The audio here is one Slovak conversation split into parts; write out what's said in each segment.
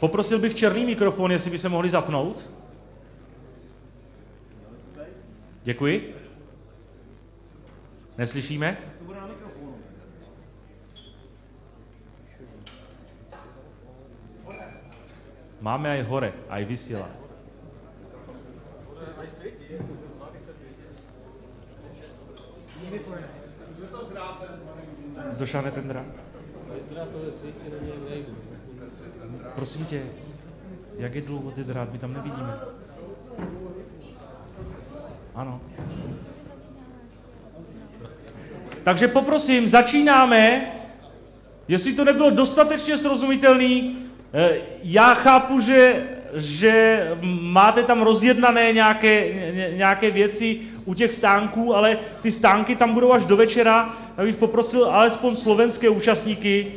Poprosil bych černý mikrofon, jestli by se mohli zapnout. Děkuji. Neslyšíme? Máme aj hore, aj vysiela. Došáhne ten drát? Prosím tě, jak je dlouho ty drát? My tam nevidíme. Ano. Takže poprosím, začínáme. Jestli to nebylo dostatečně srozumitelný, já chápu, že máte tam rozjednané nějaké věci u těch stánků, ale ty stánky tam budou až do večera. Já bych poprosil alespoň slovenské účastníky,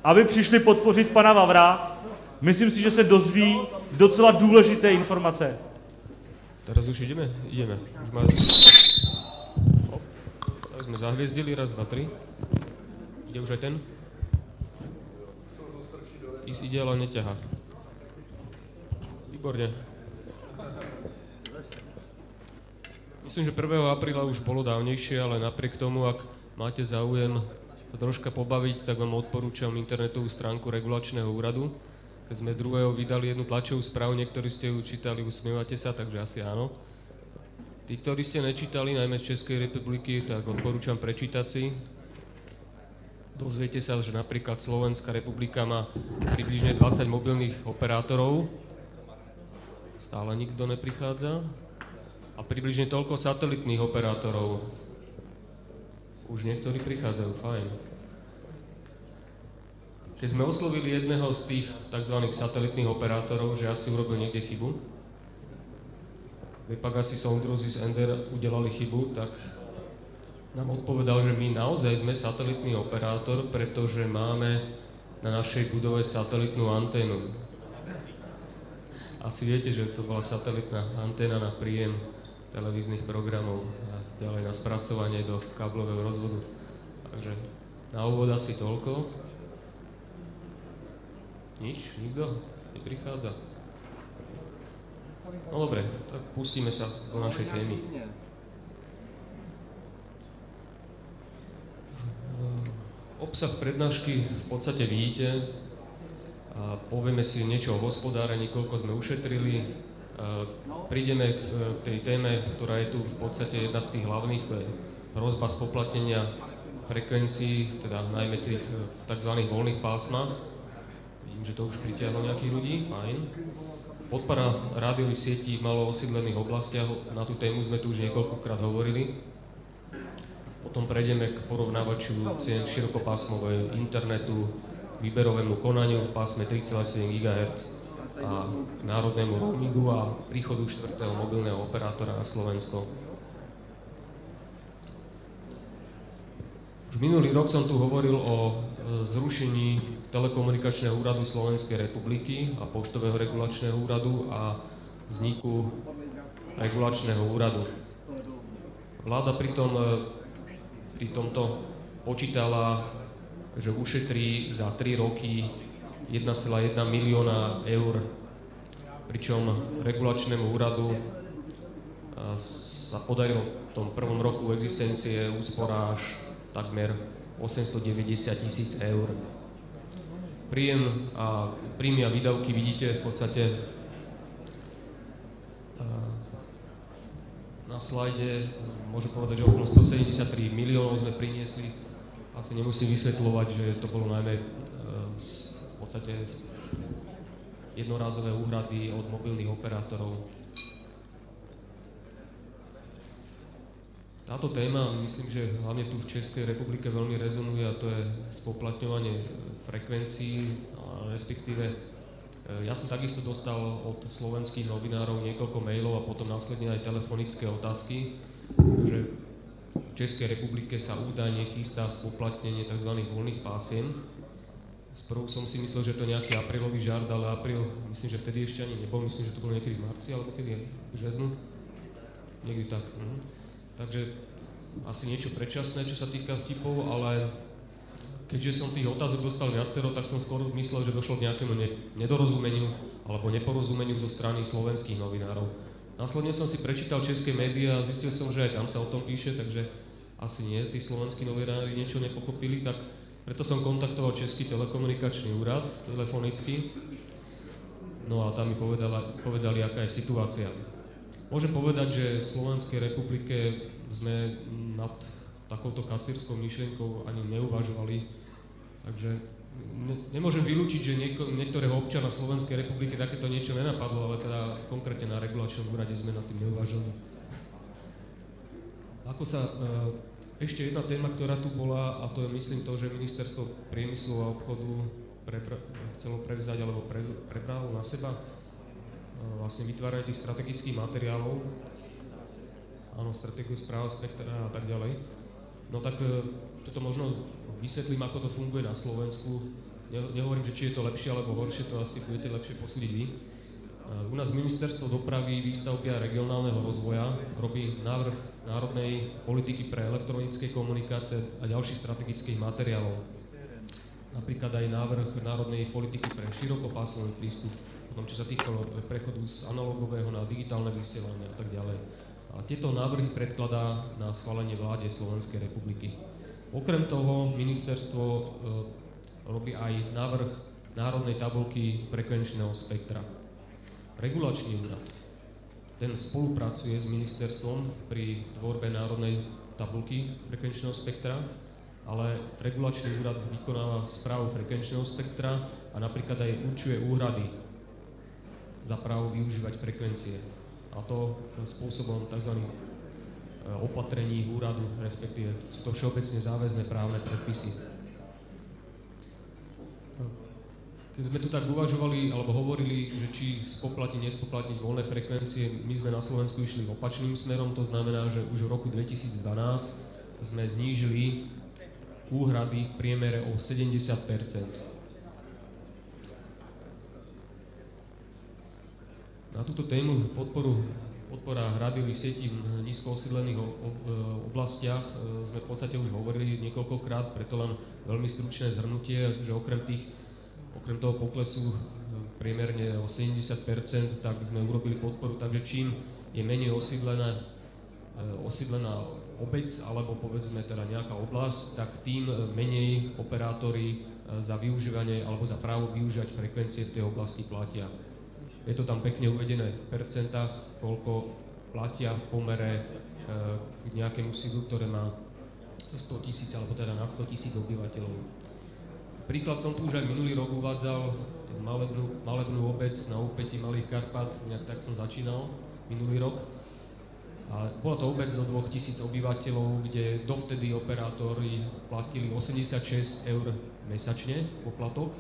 aby přišli podpořit pana Vavra. Myslím si, že se dozví docela důležité informace. Teraz už ideme? Ideme. Už má... Tak sme zahviezdili, raz, dva, tri. Ide už aj ten? Ísť ide, ale neťahá. Výborne. Myslím, že 1. apríla už bolo dávnejšie, ale napriek tomu, ak máte záujem sa troška pobaviť, tak vám odporúčam internetovú stránku Regulačného úradu. Keď sme 2. vydali jednu tlačovú správu, niektorí ste ju čítali, usmievate sa, takže asi áno. Tí, ktorí ste nečítali, najmä z Českej republiky, tak odporúčam prečítať si. Dozviete sa, že napríklad Slovenská republika má približne 20 mobilných operátorov. Stále nikto neprichádza. A približne toľko satelitných operátorov. Už niektorí prichádzajú, fajn. Keď sme oslovili jedného z tých tzv. Satelitných operátorov, že asi urobil niekde chybu, vypak asi soudruzi z Ender udelali chybu, tak nám odpovedal, že my naozaj sme satelitný operátor, pretože máme na našej budove satelitnú anténu. Asi viete, že to bola satelitná anténa na príjem televíznych programov a ďalej na spracovanie do káblového rozvodu. Takže na úvod asi toľko. Nič? Nikto? Neprichádza? No dobre, tak pustíme sa do našej témy. Obsah prednášky v podstate vidíte. A povieme si niečo o hospodárení, koľko sme ušetrili. Prídeme k tej téme, ktorá je tu v podstate jedna z tých hlavných, to je hrozba spoplatnenia frekvencií, teda najmä tých tzv. Voľných pásmach. Vidím, že to už pritiahlo nejakých ľudí, fajn. Podpora rádiových sietí v malo osídlených oblastiach, na tú tému sme tu už niekoľkokrát hovorili. Potom prejdeme k porovnávaču cien širokopásmového internetu, výberovému konaniu v pásme 3,7 GHz a k národnému roamingu a príchodu 4. mobilného operátora na Slovensko. Už minulý rok som tu hovoril o zrušení Telekomunikačného úradu Slovenskej republiky a Poštového regulačného úradu a vzniku Regulačného úradu. Vláda pri tomto počítala, že ušetrí za 3 roky 1,1 milióna eur, pričom Regulačnému úradu sa podarilo v tom prvom roku existencie úspora až takmer 890 000 eur. Príjmy a výdavky vidíte v podstate na slajde. Môžem povedať, že okolo 173 miliónov sme priniesli. Asi nemusím vysvetľovať, že to bolo najmä v podstate jednorázové úhrady od mobilných operátorov. Táto téma, myslím, že hlavne tu v Českej republike veľmi rezonuje, a to je spoplatňovanie frekvencií, respektíve ja som takisto dostal od slovenských novinárov niekoľko mailov a potom následne aj telefonické otázky, že v Českej republike sa údajne chystá spoplatnenie tzv. Voľných pásiem. Sprvu som si myslel, že to je nejaký aprílový žart, ale apríl, myslím, že vtedy ešte ani nebol, myslím, že to bolo niekedy v marci, alebo kedy je v březnu. Niekdy tak. Takže asi niečo predčasné, čo sa týka vtipov, ale keďže som tých otázok dostal viacero, tak som skôr myslel, že došlo k nejakému nedorozumeniu alebo neporozumeniu zo strany slovenských novinárov. Následne som si prečítal české médiá a zistil som, že aj tam sa o tom píše, takže asi nie, tí slovenskí novinári niečo nepochopili, tak preto som kontaktoval Český telekomunikačný úrad telefonicky. No a tam mi povedali, aká je situácia. Môžem povedať, že v Slovenskej republike sme nad takouto kacírskou myšlienkou ani neuvažovali, takže nemôžem vylúčiť, že niektorého občana Slovenskej republiky takéto niečo nenapadlo, ale teda konkrétne na regulačnom úrade sme nad tým neuvažovali. Ešte jedna téma, ktorá tu bola, a to je myslím to, že Ministerstvo priemyslu a obchodu chcelo prevzať alebo prebralo na seba vlastne vytváranie tých strategických materiálov, áno, stratégiu správa spektra a tak ďalej. No tak toto možno vysvetlím, ako to funguje na Slovensku. Nehovorím, že či je to lepšie alebo horšie, to asi budete lepšie posúdiť vy. U nás Ministerstvo dopravy, výstavby a regionálneho rozvoja robí návrh národnej politiky pre elektronické komunikácie a ďalších strategických materiálov. Napríklad aj návrh národnej politiky pre širokopásmový prístup, potom čo sa týkalo prechodu z analogového na digitálne vysielanie a tak ďalej. A tieto návrhy predkladá na schválenie vláde Slovenskej republiky. Okrem toho ministerstvo robí aj návrh národnej tabuľky frekvenčného spektra. Regulačný úrad, ten spolupracuje s ministerstvom pri tvorbe národnej tabuľky frekvenčného spektra, ale regulačný úrad vykonáva správu frekvenčného spektra a napríklad aj určuje úhrady za právo využívať frekvencie. A to spôsobom tzv. Opatrení úradu, respektíve sú to všeobecne záväzné právne predpisy. Keď sme tu tak uvažovali alebo hovorili, že či spoplatniť, nespoplatniť voľné frekvencie, my sme na Slovensku išli opačným smerom, to znamená, že už v roku 2012 sme znížili úhrady v priemere o 70%. Na túto tému podpora rádiových sietí v nízko osídlených oblastiach sme v podstate už hovorili niekoľkokrát, preto len veľmi stručné zhrnutie, že okrem toho poklesu priemerne o 70%, tak sme urobili podporu, takže čím je menej osídlená obec, alebo povedzme teda nejaká oblasť, tak tým menej operátori za využívanie alebo za právo využívať frekvencie v tej oblasti platia. Je to tam pekne uvedené v percentách, koľko platia v pomere k nejakému sídlu, ktoré má 100 000 alebo teda nad 100 000 obyvateľov. Príklad som tu už aj minulý rok uvádzal, malebnú obec na úpätí Malých Karpat, nejak tak som začínal minulý rok. A bola to obec do 2000 obyvateľov, kde dovtedy operátori platili 86 eur mesačne poplatok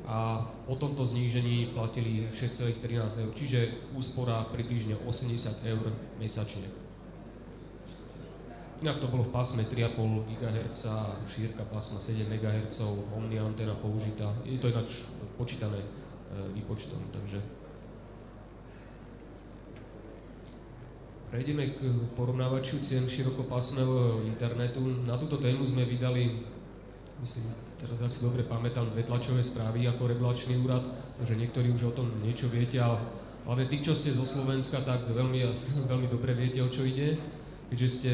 a po tomto znížení platili 6,13 eur, čiže úspora približne 80 eur mesačne. Inak to bolo v pásme 3,5 GHz, šírka pásma 7 MHz, omni anténa použitá. Je to ináč počítané výpočtom, takže prejdeme k porovnávaču cien širokopásmového internetu. Na túto tému sme vydali, myslím, teraz ak si dobre pamätám, 2 tlačové správy ako regulačný úrad, že niektorí už o tom niečo viete, ale hlavne tí, čo ste zo Slovenska, tak veľmi dobre viete, o čo ide, keďže ste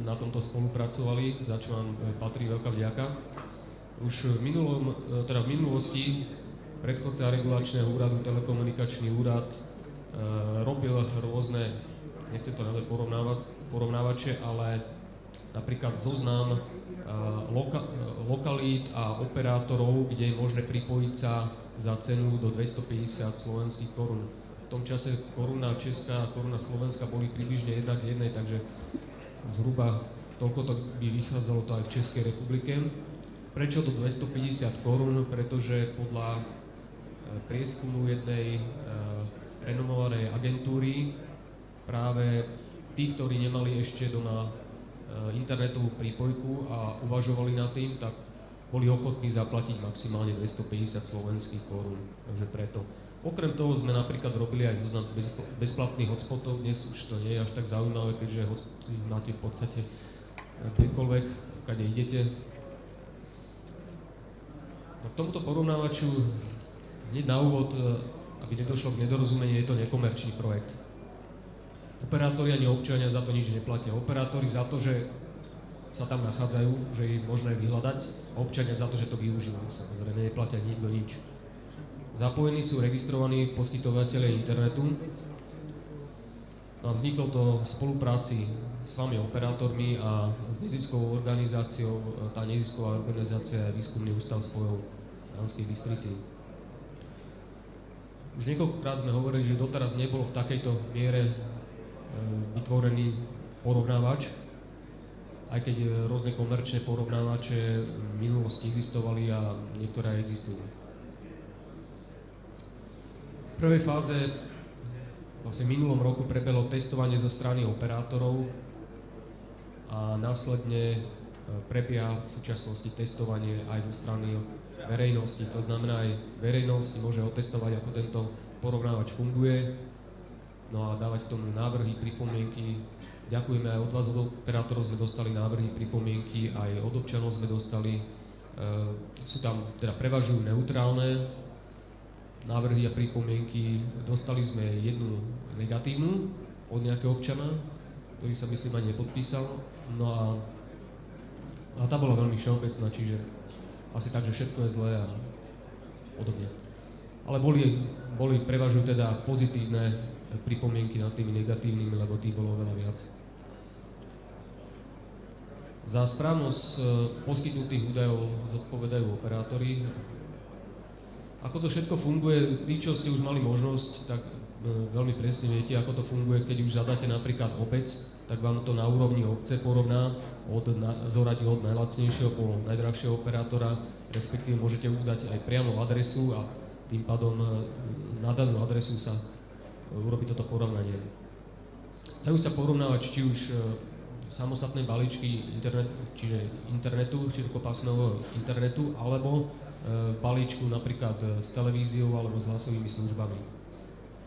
na tomto spolupracovali, za čo vám patrí veľká vďaka. Už v minulosti predchodca regulačného úradu, telekomunikačný úrad, robil rôzne, nechcem to nazvať porovnávače, ale napríklad zoznam lokalít a operátorov, kde je možné pripojiť sa za cenu do 250 slovenských korún. V tom čase koruna česká a koruna slovenská boli približne 1 k 1, takže zhruba toľko to by vychádzalo to aj v Českej republike. Prečo to 250 korún? Pretože podľa prieskumu jednej renomovanej agentúry práve tí, ktorí nemali ešte doma internetovú prípojku a uvažovali nad tým, tak boli ochotní zaplatiť maximálne 250 slovenských korún. Takže preto. Okrem toho sme napríklad robili aj zoznam bezplatných hotspotov, dnes už to nie je až tak zaujímavé, keďže hotspoty máte v podstate kdekoľvek, kade idete. K tomuto porovnávaču hneď na úvod, aby nedošlo k nedorozumeniu, je to nekomerčný projekt. Operátori ani občania za to nič neplatia. Operátori za to, že sa tam nachádzajú, že je možné vyhľadať, a občania za to, že to využívajú. Samozrejme, neplatia nikto nič. Zapojení sú registrovaní poskytovatelia internetu. No a vzniklo to v spolupráci s vami operátormi a s neziskovou organizáciou. Tá nezisková organizácia je Výskumný ústav spojov v Banskej Bystrici. Už niekoľkokrát sme hovorili, že doteraz nebolo v takejto miere vytvorený porovnávač, aj keď rôzne komerčné porovnávače v minulosti existovali a niektoré aj existujú. V prvej fáze, vlastne v minulom roku, prebehlo testovanie zo strany operátorov a následne prebieha v súčasnosti testovanie aj zo strany verejnosti. To znamená, aj verejnosť môže otestovať, ako tento porovnávač funguje, no a dávať k tomu návrhy, pripomienky. Ďakujeme aj od vás, od operátorov sme dostali návrhy, pripomienky, aj od občanov sme dostali. Sú tam, teda prevažujú neutrálne návrhy a pripomienky. Dostali sme jednu negatívnu od nejakého občana, ktorý sa, myslím, ani nepodpísal. No a tá bola veľmi všeobecná, čiže asi tak, že všetko je zlé a podobne. Ale prevažujú teda pozitívne pripomienky nad tými negatívnymi, lebo tých bolo veľa viac. Za správnosť poskytnutých údajov zodpovedajú operátori. Ako to všetko funguje, tí, čo ste už mali možnosť, tak veľmi presne viete, ako to funguje, keď už zadáte napríklad obec, tak vám to na úrovni obce porovná, zoradí od najlacnejšieho po najdrahšieho operátora, respektíve môžete udať aj priamo adresu a tým pádom na danú adresu sa urobí toto porovnanie. Dajú sa porovnávať či už samostatné balíčky internetu, širokopásmového internetu, alebo balíčku napríklad s televíziou alebo s hlasovými službami.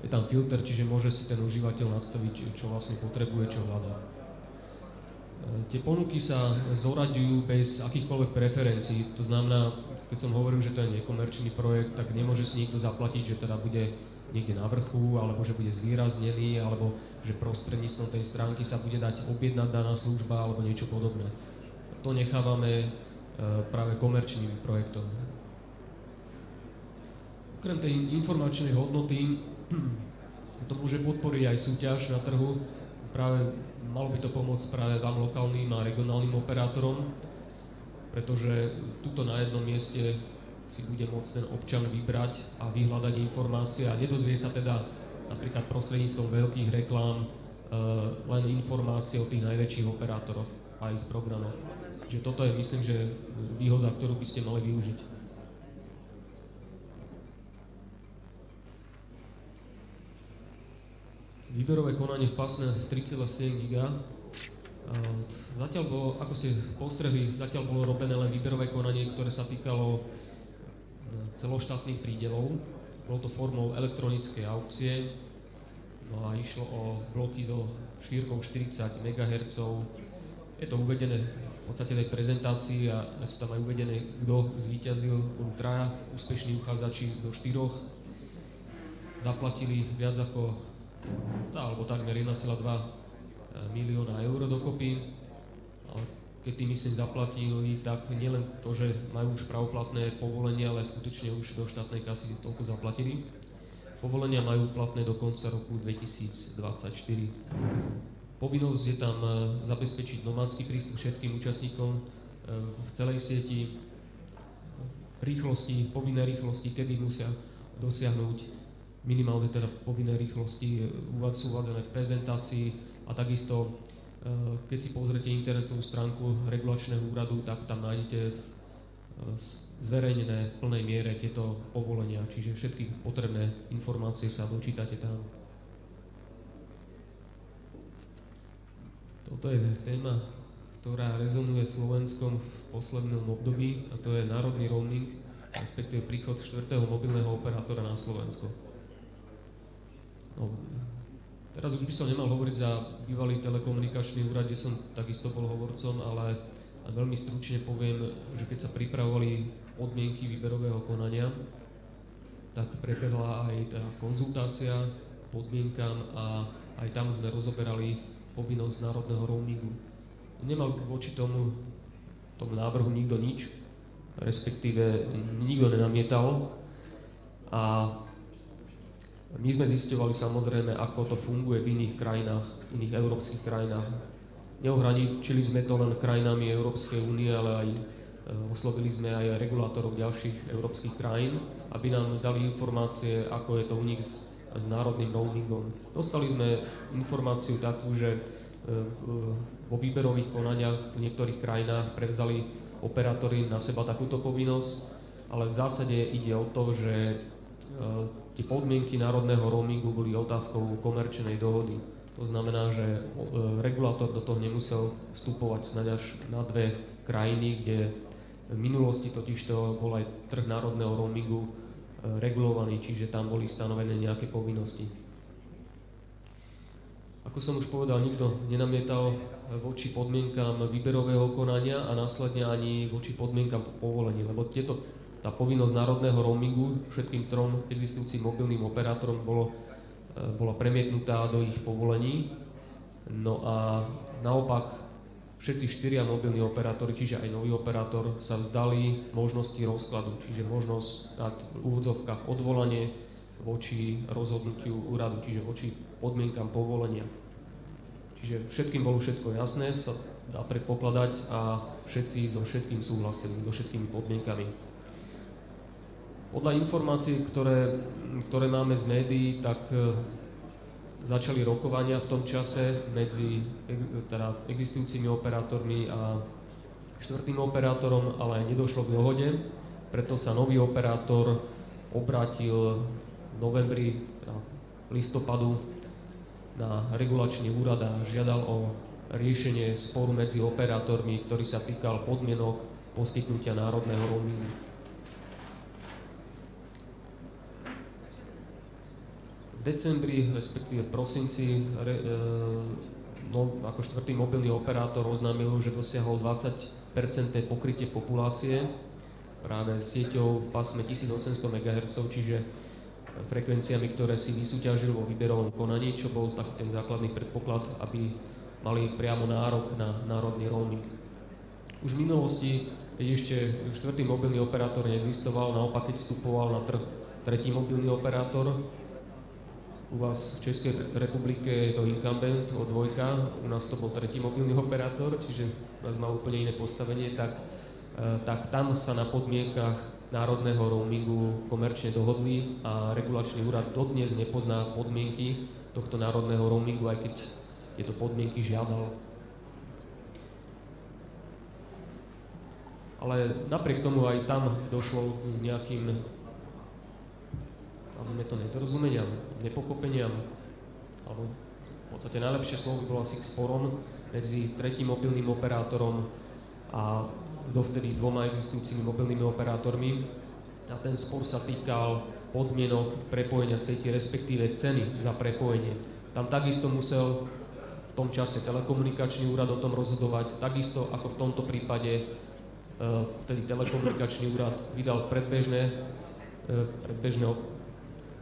Je tam filter, čiže môže si ten užívateľ nastaviť, čo vlastne potrebuje, čo hľadá. Tie ponuky sa zoraďujú bez akýchkoľvek preferencií, to znamená, keď som hovoril, že to je nekomerčný projekt, tak nemôže si niekto zaplatiť, že teda bude niekde na vrchu, alebo že bude zvýraznený, alebo že prostredníctvom tej stránky sa bude dať objednať daná služba, alebo niečo podobné. To nechávame práve komerčným projektom. Okrem tej informačnej hodnoty to môže podporiť aj súťaž na trhu. Práve malo by to pomôcť práve vám, lokálnym a regionálnym operátorom, pretože tuto na jednom mieste si bude môcť ten občan vybrať a vyhľadať informácie a nedozvie sa teda napríklad prostredníctvom veľkých reklám len informácie o tých najväčších operátoroch a ich programoch. Čiže toto je, myslím, že výhoda, ktorú by ste mali využiť. Výberové konanie v pásme 3,7 GB. Zatiaľ bolo, ako ste postrehli, zatiaľ bolo robené len výberové konanie, ktoré sa týkalo celoštátnych prídelov. Bolo to formou elektronickej aukcie, no a išlo o bloky so šírkou 40 MHz. Je to uvedené v podstate tej prezentácii a sú tam aj uvedené, kto zvíťazil. Boli traja úspešní uchádzači zo 4. Zaplatili viac ako, alebo takmer 1,2 milióna eur dokopy. Keď tým, myslím, zaplatili, tak nielen to, že majú už pravoplatné povolenie, ale skutočne už do štátnej kasy toľko zaplatili. Povolenia majú platné do konca roku 2024. Povinnosť je tam zabezpečiť nomádský prístup všetkým účastníkom v celej sieti, rýchlosti, povinné rýchlosti, kedy musia dosiahnuť minimálne teda povinné rýchlosti, sú uvádzané v prezentácii a takisto keď si pozriete internetovú stránku regulačného úradu, tak tam nájdete zverejnené v plnej miere tieto povolenia, čiže všetky potrebné informácie sa dočítate tam. Toto je téma, ktorá rezonuje Slovenskom v poslednom období, a to je národný roaming, respektíve príchod 4. mobilného operátora na Slovensko. No, teraz už by som nemal hovoriť za bývalý telekomunikačný úrad, kde som takisto bol hovorcom, ale veľmi stručne poviem, že keď sa pripravovali podmienky výberového konania, tak prebehla aj tá konzultácia k podmienkam a aj tam sme rozoberali povinnosť národného roamingu. Nemal voči tomu návrhu nikto nič, respektíve nikto nenamietal a my sme zisťovali samozrejme, ako to funguje v iných krajinách, iných európskych krajinách. Neohraničili sme to len krajinami Európskej únie, ale aj oslovili sme aj regulátorov ďalších európskych krajín, aby nám dali informácie, ako je to u nich s národným roamingom. Dostali sme informáciu takú, že vo výberových konaniach v niektorých krajinách prevzali operátori na seba takúto povinnosť, ale v zásade ide o to, že tie podmienky národného roamingu boli otázkou komerčnej dohody. To znamená, že regulátor do toho nemusel vstupovať snáď až na dve krajiny, kde v minulosti totižto bol aj trh národného roamingu regulovaný, čiže tam boli stanovené nejaké povinnosti. Ako som už povedal, nikto nenamietal voči podmienkam výberového konania a následne ani voči podmienkam povolení, lebo tá povinnosť národného roamingu všetkým trom existujúcim mobilným operátorom bola premietnutá do ich povolení. No a naopak všetci štyria mobilní operátori, čiže aj nový operátor, sa vzdali možnosti rozkladu, čiže možnosť dať v úvodzovkách odvolanie voči rozhodnutiu úradu, čiže voči podmienkam povolenia. Čiže všetkým bolo všetko jasné, sa dá predpokladať a všetci so všetkým súhlasili, so všetkými podmienkami. Podľa informácií, ktoré máme z médií, tak začali rokovania v tom čase medzi existujúcimi operátormi a štvrtým operátorom, ale nedošlo k dohode, preto sa nový operátor obrátil v novembri, listopadu na regulačný úrad a žiadal o riešenie sporu medzi operátormi, ktorý sa týkal podmienok poskytnutia národného roamingu. V decembri, respektíve v prosinci, ako štvrtý mobilný operátor oznámil, že dosiahol 20% pokrytie populácie práve sieťou v pásme 1800 MHz, čiže frekvenciami, ktoré si vysúťažil vo výberovom konaní, čo bol taký ten základný predpoklad, aby mali priamo nárok na národný roaming. Už v minulosti, keď ešte štvrtý mobilný operátor neexistoval, naopak keď vstupoval na trh tretí mobilný operátor, u vás v Českej republike je to incumbent o dvojka, u nás to bol tretí mobilný operátor, čiže u nás má úplne iné postavenie, tak tam sa na podmienkach národného roamingu komerčne dohodli a regulačný úrad dodnes nepozná podmienky tohto národného roamingu, aj keď tieto podmienky žiadal. Ale napriek tomu aj tam došlo k nejakým, nazvime to, nedorozumeniam, nepochopeniam, alebo v podstate najlepšie slovo by bolo asi k sporom medzi tretím mobilným operátorom a dovtedy dvoma existujúcimi mobilnými operátormi. A ten spor sa týkal podmienok prepojenia sieti, respektíve ceny za prepojenie. Tam takisto musel v tom čase telekomunikačný úrad o tom rozhodovať, takisto ako v tomto prípade vtedy telekomunikačný úrad vydal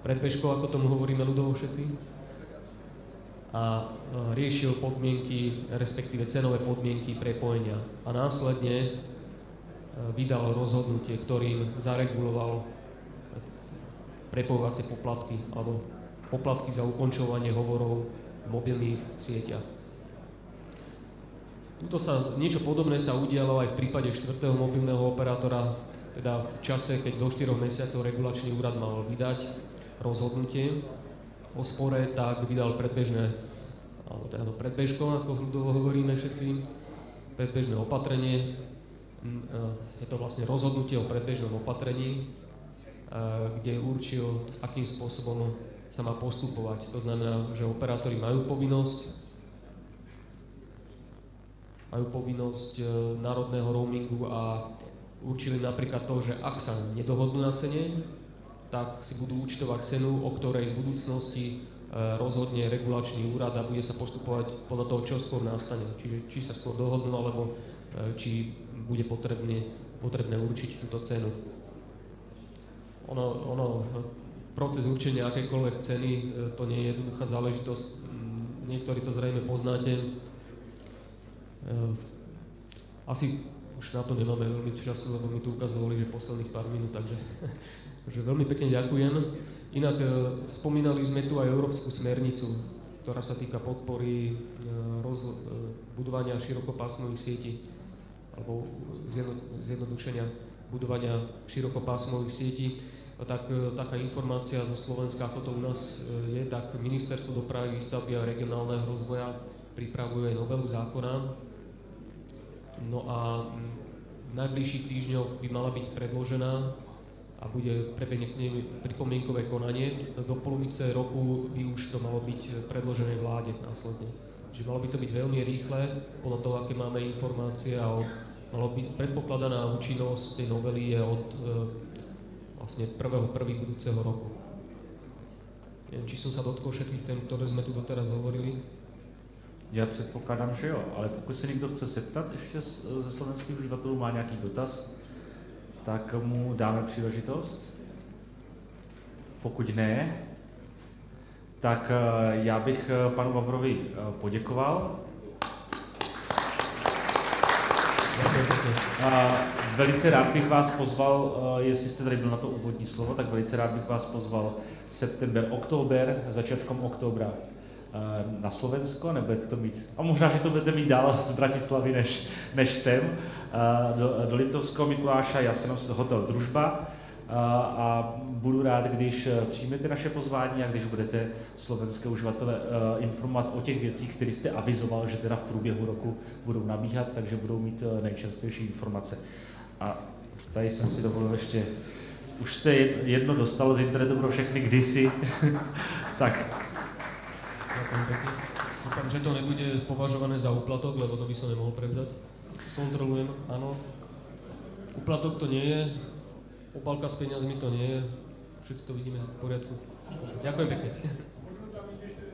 predbežko, ako tomu hovoríme ľudovo všetci, a riešil podmienky, respektíve cenové podmienky prepojenia. A následne vydal rozhodnutie, ktorým zareguloval prepojovacie poplatky alebo poplatky za ukončovanie hovorov v mobilných sieťach. Niečo podobné sa udialo aj v prípade štvrtého mobilného operátora, teda v čase, keď do 4 mesiacov regulačný úrad mal vydať rozhodnutie o spore, tak vydal predbežko, ako ľudovo hovoríme všetci, predbežné opatrenie. Je to vlastne rozhodnutie o predbežnom opatrení, kde určil, akým spôsobom sa má postupovať. To znamená, že operátori majú povinnosť národného roamingu a určili napríklad to, že ak sa nedohodnú na cene, tak si budú účtovať cenu, o ktorej v budúcnosti rozhodne regulačný úrad a bude sa postupovať podľa toho, čo skôr nastane. Čiže či sa skôr dohodnú, alebo či bude potrebné potrebné určiť túto cenu. Proces určenia akékoľvek ceny, to nie je jednoduchá záležitosť. Niektorí to zrejme poznáte. Asi už na to nemáme veľmi času, lebo mi tu ukazovali, že posledných pár minút, takže veľmi pekne ďakujem. Inak spomínali sme tu aj európsku smernicu, ktorá sa týka podpory budovania širokopásmových sietí alebo zjednodušenia budovania širokopásmových sietí. Taká informácia zo Slovenska, ako to u nás je, tak Ministerstvo dopravy, výstavby a regionálneho rozvoja pripravuje novelu zákona. No a v najbližších týždňoch by mala byť predložená a prebehne k nej pripomienkové konanie. Do polovice roku by už to malo byť predložené vláde následne. Čiže malo by to byť veľmi rýchle, podľa toho, aké máme informácie, a malo byť predpokladaná účinnosť tej novely je od vlastne 1.1. budúceho roku. Neviem, či som sa dotkol všetkých tém, ktoré sme tu doteraz hovorili. Já předpokládám, že jo, ale pokud se někdo chce zeptat ještě ze slovenských uživatelů, má nějaký dotaz, tak mu dáme příležitost. Pokud ne, tak já bych panu Vavrovi poděkoval. Velice rád bych vás pozval, jestli jste tady byl na to úvodní slovo, tak velice rád bych vás pozval september, október, začátkom októbra na Slovensko, nebudete to mít, a možná, že to budete mít dál z Bratislavy než sem, do Liptovského Mikuláša, Jasenovský hotel Družba, a budu rád, když přijmete naše pozvání a když budete slovenské uživatele informovat o těch věcích, které jste avizoval, že teda v průběhu roku budou nabíhat, takže budou mít nejčerstvější informace. A tady jsem si dovolil ještě, už jste jedno dostal z internetu pro všechny kdysi, tak. Ďakujem pekne. Dúfam, že to nebude považované za úplatok, lebo to by som nemohol prevzať. Skontrolujem, áno. Úplatok to nie je, obálka s peniazmi to nie je, všetci to vidíme v poriadku. Ďakujem pekne.